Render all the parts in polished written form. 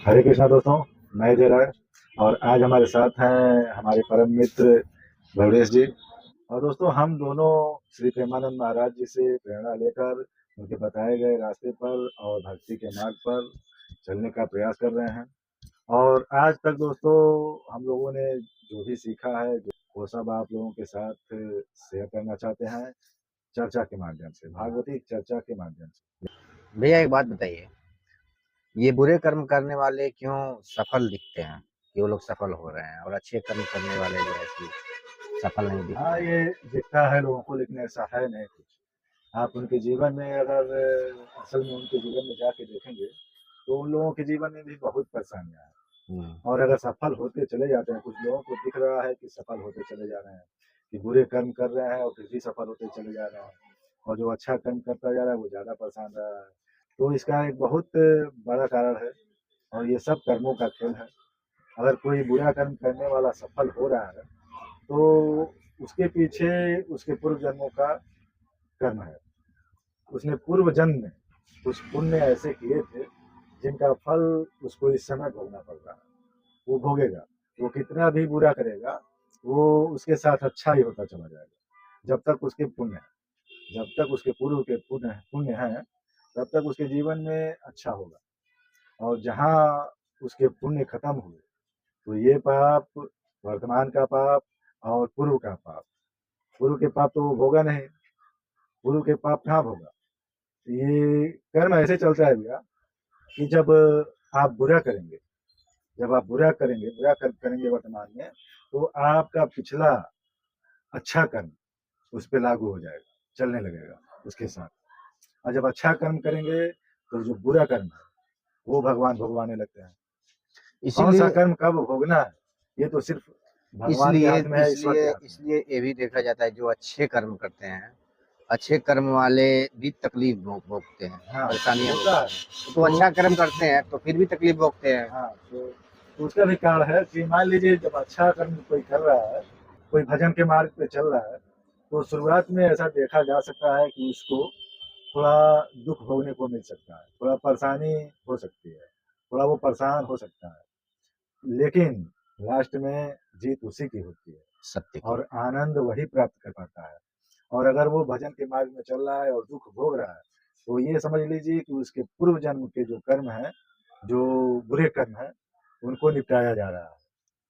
हरे कृष्णा दोस्तों। मैं जयराज और आज हमारे साथ हैं हमारे परम मित्र भवरेश जी। और दोस्तों हम दोनों श्री प्रेमानंद महाराज जी से प्रेरणा लेकर उनके बताए गए रास्ते पर और भक्ति के मार्ग पर चलने का प्रयास कर रहे हैं। और आज तक दोस्तों हम लोगों ने जो भी सीखा है वो सब आप लोगों के साथ शेयर करना चाहते हैं, चर्चा के माध्यम से, भागवती चर्चा के माध्यम से। भैया एक बात बताइए, ये बुरे कर्म करने वाले क्यों सफल दिखते हैं? कि वो लोग सफल हो रहे हैं और अच्छे कर्म करने वाले जो है कि सफल नहीं दिखते हाँ, हैं। ये दिखता है लोगों को, लेकिन ऐसा है नहीं कुछ। आप उनके जीवन में अगर असल में उनके जीवन में जाके देखेंगे तो उन लोगों के जीवन में भी बहुत परेशानियां हैं। हम्म। और अगर सफल होते चले जाते हैं, कुछ लोगों को दिख रहा है कि सफल होते चले जा रहे हैं, कि बुरे कर्म कर रहे हैं और फिर भी सफल होते चले जा रहे हैं, और जो अच्छा कर्म करता जा रहा है वो ज्यादा परेशान रहा है। तो इसका एक बहुत बड़ा कारण है, और ये सब कर्मों का खेल है। अगर कोई बुरा कर्म करने वाला सफल हो रहा है तो उसके पीछे उसके पूर्व जन्मों का कर्म है। उसने पूर्व जन्म में कुछ पुण्य ऐसे किए थे जिनका फल उसको इस समय भोगना पड़ रहा है। वो भोगेगा। वो कितना भी बुरा करेगा, वो उसके साथ अच्छा ही होता चला जाएगा जब तक उसके पुण्य है। जब तक उसके पूर्व के पुण्य पुण्य हैं, तब तक उसके जीवन में अच्छा होगा। और जहाँ उसके पुण्य खत्म हुए तो ये पाप, वर्तमान का पाप और पूर्व का पाप, पूर्व के पाप तो वो भोगा नहीं। पूर्व के पाप कहाँ भोगा? ये कर्म ऐसे चलता है भैया कि जब आप बुरा करेंगे, जब आप बुरा करेंगे, बुरा कर्म करेंगे वर्तमान में, तो आपका पिछला अच्छा कर्म उस पर लागू हो जाएगा, चलने लगेगा उसके साथ। और जब अच्छा कर्म करेंगे तो जो बुरा कर्म है वो भगवान भोगवाने लगते हैं। कौन सा इसीलिए कर्म कब भोगना है ये तो सिर्फ भगवान के इसलिए हाथ में है, ईश्वर के इसलिए हाथ में है। इसलिए ये भी देखा जाता है, जो अच्छे कर्म करते हैं, अच्छे कर्म वाले भी तकलीफ भोगते हैं, हाँ, परेशानियां होता भोगते है। हैं। तो तो अच्छा कर्म करते हैं तो फिर भी तकलीफ भोगते हैं। हाँ, तो उसका भी कारण है कि मान लीजिए जब अच्छा कर्म कोई कर रहा है, कोई भजन के मार्ग पे चल रहा है, तो शुरुआत में ऐसा देखा जा सकता है कि उसको थोड़ा दुख भोगने को मिल सकता है, थोड़ा परेशानी हो सकती है, थोड़ा वो परेशान हो सकता है। लेकिन लास्ट में जीत उसी की होती है सत्य की। और आनंद वही प्राप्त कर पाता है। और अगर वो भजन के मार्ग में चल रहा है और दुख भोग रहा है, तो ये समझ लीजिए कि उसके पूर्व जन्म के जो कर्म है, जो बुरे कर्म है, उनको निपटाया जा रहा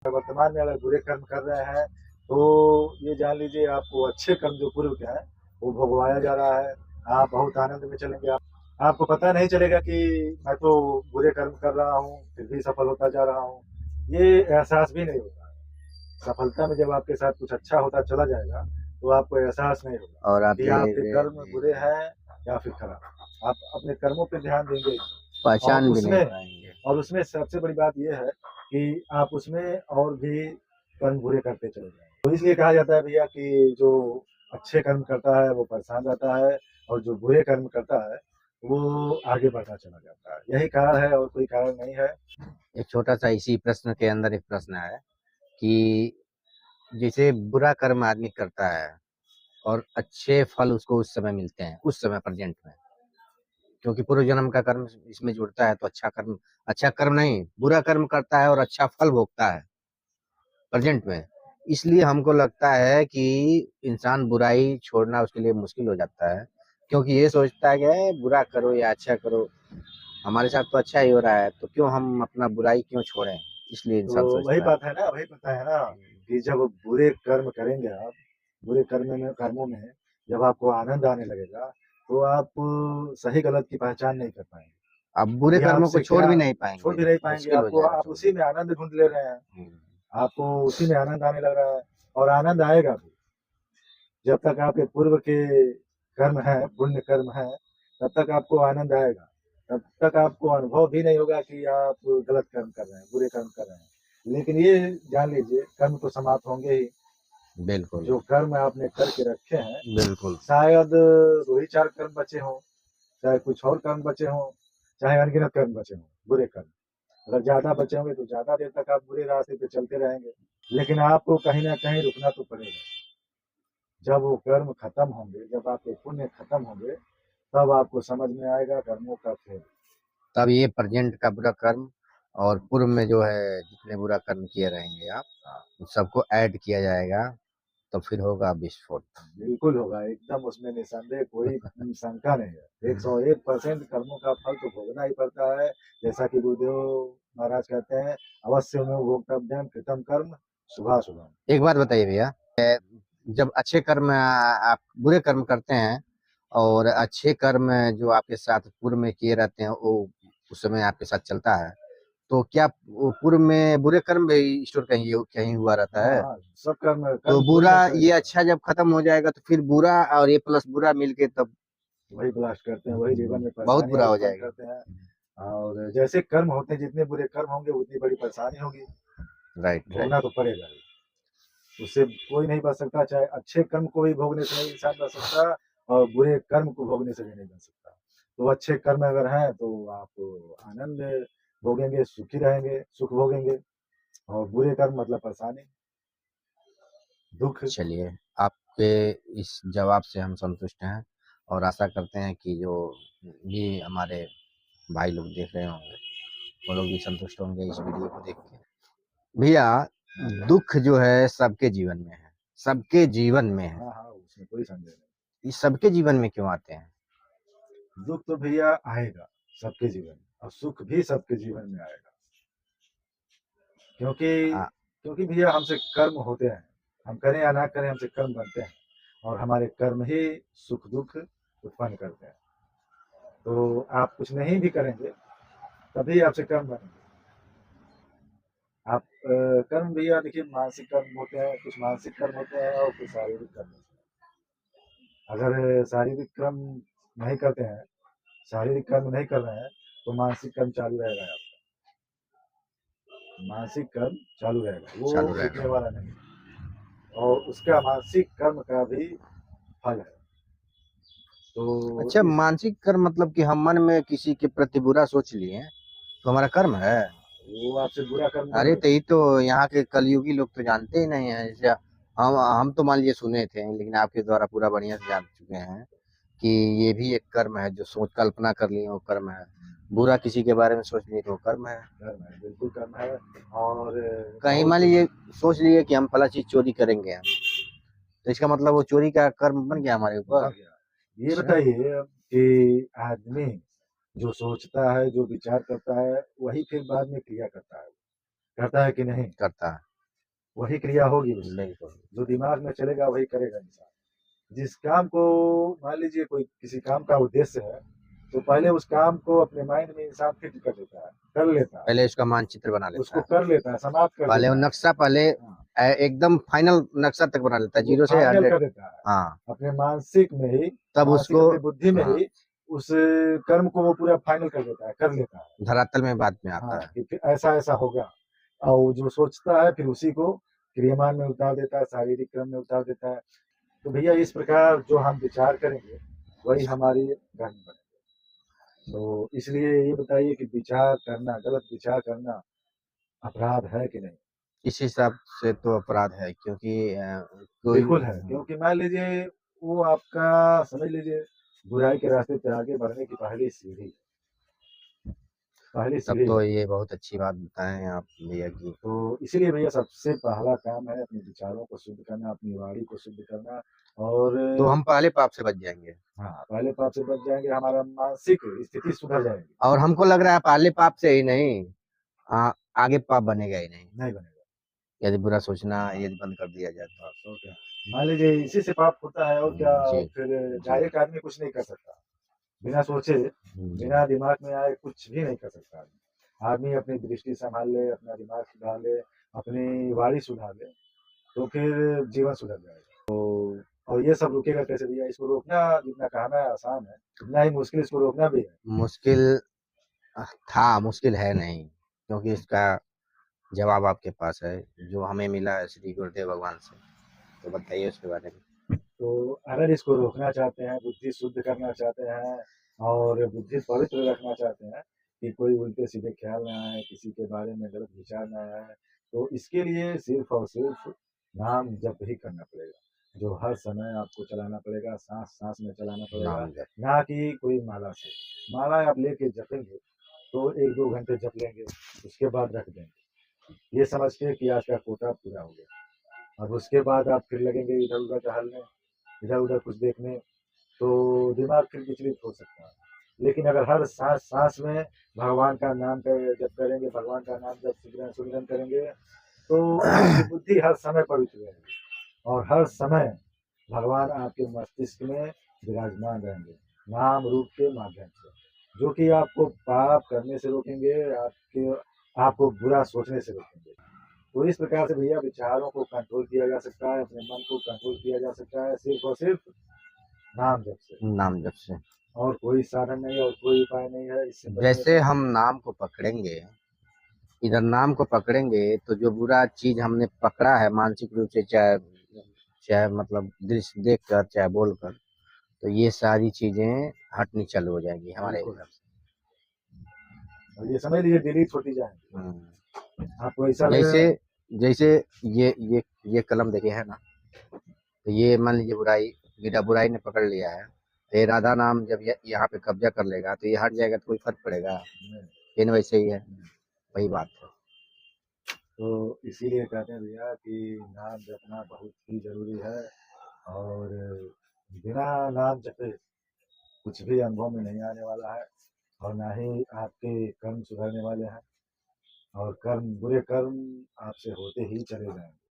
है। वर्तमान में अगर बुरे कर्म कर रहे हैं तो ये जान लीजिए आपको अच्छे कर्म जो पूर्व के हैं वो भोगवाया जा रहा है। आप बहुत आनंद में चलेंगे। आपको पता नहीं चलेगा कि मैं तो बुरे कर्म कर रहा हूँ फिर भी सफल होता जा रहा हूँ। ये एहसास भी नहीं होता है। सफलता में जब आपके साथ कुछ अच्छा होता चला जाएगा तो आपको एहसास नहीं होगा और आप कि आपके कर्म बुरे हैं या फिर खराब। आप अपने कर्मों पे ध्यान देंगे और पहचान भी नहीं उसमें पाएंगे। सबसे बड़ी बात यह है कि आप उसमें और भी कर्म बुरे करते चले जाएंगे। तो इसलिए कहा जाता है भैया कि जो अच्छे कर्म करता है वो परेशान रहता है, और जो बुरे कर्म करता है वो आगे बढ़ता चला जाता है। यही कारण है और कोई कारण नहीं है। एक छोटा सा इसी प्रश्न के अंदर एक प्रश्न है कि जैसे बुरा कर्म आदमी करता है और अच्छे फल उसको उस समय मिलते हैं, उस समय प्रेजेंट में, क्योंकि पूर्व जन्म का कर्म इसमें जुड़ता है। तो अच्छा कर्म नहीं, बुरा कर्म करता है और अच्छा फल भोगता है प्रेजेंट में। इसलिए हमको लगता है कि इंसान बुराई छोड़ना उसके लिए मुश्किल हो जाता है, क्योंकि ये सोचता है कि बुरा करो या अच्छा करो, हमारे साथ तो अच्छा ही हो रहा है, तो क्यों हम अपना बुराई क्यों छोड़ें? इसलिए तो इंसान वही सोचता है। बात है ना, वही पता है ना कि जब बुरे कर्म करेंगे आप, बुरे कर्मों में जब आपको आनंद आने लगेगा तो आप सही गलत की पहचान नहीं कर पाएंगे अब बुरे कि कर्मों को आपसे छोड़ क्या भी नहीं छोड़ पाएंगे, भी नहीं पाएंगे। मुश्किल हो आपको जाएगा आप उसी छोड़ना। में आनंद ढूंढ ले रहे हैं। हम्म। आपको उसी में आनंद आने लग रहा है, और आनंद आएगा भी जब तक आपके पूर्व के कर्म है, पुण्य कर्म है, तब तक आपको आनंद आएगा। तब तक आपको अनुभव भी नहीं होगा कि आप गलत कर्म कर रहे हैं, बुरे कर्म कर रहे हैं। लेकिन ये जान लीजिए कर्म तो समाप्त होंगे ही। बिल्कुल। जो कर्म आपने करके रखे हैं, बिल्कुल। शायद दो ही चार कर्म बचे हों, चाहे कुछ और कर्म बचे हों, चाहे अनगिनत कर्म बचे हों बुरे कर्म। अगर ज्यादा बचे होंगे तो ज्यादा देर तक आप बुरे रास्ते पे चलते रहेंगे। लेकिन आपको कहीं ना कहीं रुकना तो पड़ेगा। जब वो कर्म खत्म होंगे, जब आपके पुण्य खत्म होंगे, तब आपको समझ में आएगा कर्मों का खेल। तब ये प्रेजेंट का बुरा कर्म और पूर्व में जो है जितने बुरा कर्म किए रहेंगे आप, उन सबको ऐड किया जाएगा, तो फिर होगा विस्फोट। बिल्कुल होगा, एकदम उसमें निसंदेह कोई शंका नहीं है। 101% कर्मों का फल तो भोगना ही पड़ता है। जैसा कि गुरुदेव महाराज कहते हैं, अवश्य में भोक्तव्यम कृतम कर्म शुभाशुभम। एक बात बताइए भैया, जब अच्छे कर्म आप बुरे कर्म करते हैं और अच्छे कर्म जो आपके साथ पूर्व में किए रहते हैं वो उस समय आपके साथ चलता है, तो क्या वो पूर्व में बुरे कर्म भी स्टोर कहीं कहीं हुआ रहता हाँ है? हाँ, सब कर्म तो कर्म थोड़ी बुरा, नष्ट ये रहता है। अच्छा जब खत्म हो जाएगा तो फिर बुरा और ये प्लस बुरा मिलके तब वही ब्लास्ट करते हैं, वही जीवन में बहुत परेशानियां बुरा हो उत्पन्न जाएगा। करते हैं। और जैसे कर्म होते हैं, जितने बुरे कर्म होंगे उतनी बड़ी परेशानी होगी, राइट, राइट। भोगना तो पड़ेगा ही। उससे कोई नहीं बच सकता, चाहे अच्छे कर्म को भी भोगने से नहीं इंसान बच सकता और बुरे कर्म को भोगने से भी नहीं बच सकता। तो अच्छे कर्म अगर हैं तो आप आनंद भोगेंगे, सुखी रहेंगे, सुख भोगेंगे। और बुरे कर्म मतलब परेशानी, दुख। चलिए, आपके इस जवाब से हम संतुष्ट हैं और आशा करते हैं कि जो भी हमारे भाई लोग देख रहे होंगे वो लोग भी संतुष्ट होंगे इस वीडियो को देख के। भैया, दुख जो है सबके जीवन में है, सबके जीवन में है। हाँ हाँ, उसमें कोई संदेह नहीं। ये सबके जीवन में क्यों आते हैं? दुख तो भैया आएगा सबके जीवन में, और सुख भी सबके जीवन में आएगा। क्योंकि आ, क्योंकि भैया हमसे कर्म होते हैं, हम करें या ना करें हमसे कर्म बनते हैं, और हमारे कर्म ही सुख दुख उत्पन्न करते हैं। तो आप कुछ नहीं भी करेंगे तभी आपसे कर्म बनेंगे। आप कर्म भैया देखिए, मानसिक कर्म होते हैं, कुछ मानसिक कर्म होते हैं और कुछ शारीरिक कर्म होते हैं। अगर शारीरिक कर्म नहीं करते हैं, शारीरिक कर्म नहीं कर रहे हैं, तो मानसिक कर्म चालू रहेगा आपका। मानसिक कर्म चालू रहेगा, वो चालू रुकने रहेगा। वाला नहीं। और उसका मानसिक कर्म का भी फल है। तो अच्छा, इस मानसिक कर्म मतलब कि हम मन में किसी के प्रति बुरा सोच लिए तो हमारा कर्म है? वो आपसे बुरा कर्म अरे करेंगे। तो ये तो यहाँ के कलयुगी लोग तो जानते ही नहीं है। जैसे हम तो मान लीजिए सुने थे, लेकिन आपके द्वारा पूरा बढ़िया से जान चुके हैं कि ये भी एक कर्म है, जो सोच कल्पना कर लिए वो कर्म है, बुरा किसी के बारे में सोच लिए तो वो कर्म है। कर्म है, बिल्कुल कर्म है। और कहीं मान बहुत लीजिए सोच लिए कि हम फला चीज चोरी करेंगे हम, तो इसका मतलब वो चोरी का कर्म बन गया हमारे ऊपर। बढ़ गया। ये अच्छा। बताइए अब कि आदमी जो सोचता है, जो विचार करता है, वही फिर बाद में क्रिया करता है कि नहीं? करता है। वही क्रिया होगी उससे। बिल्कुल। जो दिमाग में चलेगा वही करेगा इंसान। जिस काम को, मान लीजिए कोई किसी काम का उद्देश्य है, तो पहले उस काम को अपने माइंड में इंसान फिट कर देता है, कर लेता है, पहले उसका मानचित्र बना लेता उसको है। कर लेता है, समाप्त कर पहले वो देता है। नक्शा पहले हाँ, एकदम फाइनल नक्शा तक बना लेता है, वो 0 से फाइनल 100। कर देता है। हाँ। अपने मानसिक में ही, तब मानसिक उसको, अपनी बुद्धि में हाँ, ही उस कर्म को वो पूरा फाइनल कर देता है, कर लेता है। धरातल में बाद में हाँ, आता है। कि फिर ऐसा ऐसा होगा। और जो सोचता है फिर उसी को क्रियामान में उतार देता है, शारीरिक क्रम में उतार देता है। तो भैया इस प्रकार जो हम विचार करेंगे वही हमारी कर्म बनेंगे। तो इसलिए ये बताइए कि विचार करना, गलत विचार करना अपराध है कि नहीं? इस हिसाब से तो अपराध है, क्योंकि कोई, बिल्कुल है, क्योंकि मान लीजिए वो आपका, समझ लीजिए, बुराई के रास्ते पे आगे बढ़ने की पहली तब सीढ़ी तो है। ये बहुत अच्छी बात बताएं आप भैया की। तो इसीलिए भैया सबसे पहला काम है अपने विचारों को शुद्ध करना, अपनी वाणी को शुद्ध करना। और तो हम पहले पाप से बच जाएंगे। हाँ, पहले पाप से बच जाएंगे, हमारा मानसिक स्थिति सुधर जाएगी। और हमको लग रहा है पहले पाप से ही नहीं, आगे पाप बनेगा ही नहीं, नहीं बनेगा। यदि बुरा सोचना यदि बंद कर दिया जाए तो। और क्या, मान लीजिए इसी से पाप होता है, और क्या। जी। फिर जी। डायरेक्ट आदमी कुछ नहीं कर सकता, बिना सोचे, जी। बिना दिमाग में आए कुछ भी नहीं कर सकता आदमी। आदमी अपनी दृष्टि संभाल ले, अपना दिमाग सुधार ले, अपनी वाणी सुधार ले, तो फिर जीवन सुधर जाएगा। और ये सब रुकेगा कैसे भैया? इसको रोकना जितना कहना है आसान है, उतना ही मुश्किल इसको रोकना भी है। मुश्किल था, मुश्किल है नहीं, क्योंकि इसका जवाब आपके पास है, जो हमें मिला है श्री गुरुदेव भगवान से। तो बताइए उसके बारे में। तो अगर इसको रोकना चाहते हैं, बुद्धि शुद्ध करना चाहते हैं, और बुद्धि पवित्र रखना चाहते हैं कि कोई उल्टे सीधे ख्याल ना आए, किसी के बारे में गलत विचार ना आए, तो इसके लिए सिर्फ और सिर्फ नाम जप ही करना पड़ेगा, जो हर समय आपको चलाना पड़ेगा, सांस सांस में चलाना पड़ेगा। नाम जप। ना कि कोई माला से। माला आप लेके जपेंगे तो 1-2 घंटे जप लेंगे, उसके बाद रख देंगे। ये समझ के कि आज का कोटा पूरा हो गया। और उसके बाद आप फिर लगेंगे इधर-उधर टहलने, इधर-उधर कुछ देखने, तो दिमाग फिर विचलित हो सकता है। लेकिन अगर हर साँस-साँस में भगवान का नाम जप करेंगे, भगवान का नाम जब सुमिरन करेंगे, तो आपकी बुद्धि हर समय पवित्र रहेगी और हर समय भगवान आपके मस्तिष्क में विराजमान रहेंगे, नाम रूप के माध्यम से, जो कि आपको पाप करने से रोकेंगे, आपको बुरा सोचने से रोकेंगे। तो इस प्रकार से भैया विचारों को कंट्रोल किया जा सकता है, अपने मन को कंट्रोल किया जा सकता है सिर्फ़ और सिर्फ़ नाम जप से। नाम जप से। और कोई साधन नहीं है और कोई उपाय नहीं है इससे बचने जैसे का। हम नाम को पकड़ेंगे, इधर नाम को पकड़ेंगे तो जो बुरा चीज हमने पकड़ा है मानसिक रूप से, चाहे चाहे मतलब दृश्य देख कर, चाहे बोल कर, तो ये सारी चीजें हटनी चालू हो जाएंगी हमारे बिल्कुल। अंदर से। और ये समझ लीजिए डिलीट होती जाएँगी। आपको ऐसा जैसे लगेगा। जैसे ये कलम देखे है ना, तो ये मान लीजिए बुराई ने पकड़ लिया है, तो ये राधा नाम जब यहाँ पे कब्जा कर लेगा तो ये हट जाएगा, तो कोई फर्क पड़ेगा? लेकिन वैसे ही है, वही बात है। तो इसीलिए कहते हैं भैया कि नाम जपना बहुत ही ज़रूरी है और बिना नाम जपे कुछ भी अनुभव में नहीं आने वाला है और ना ही आपके कर्म सुधरने वाले हैं और बुरे कर्म आपसे होते ही चले जाएँगे।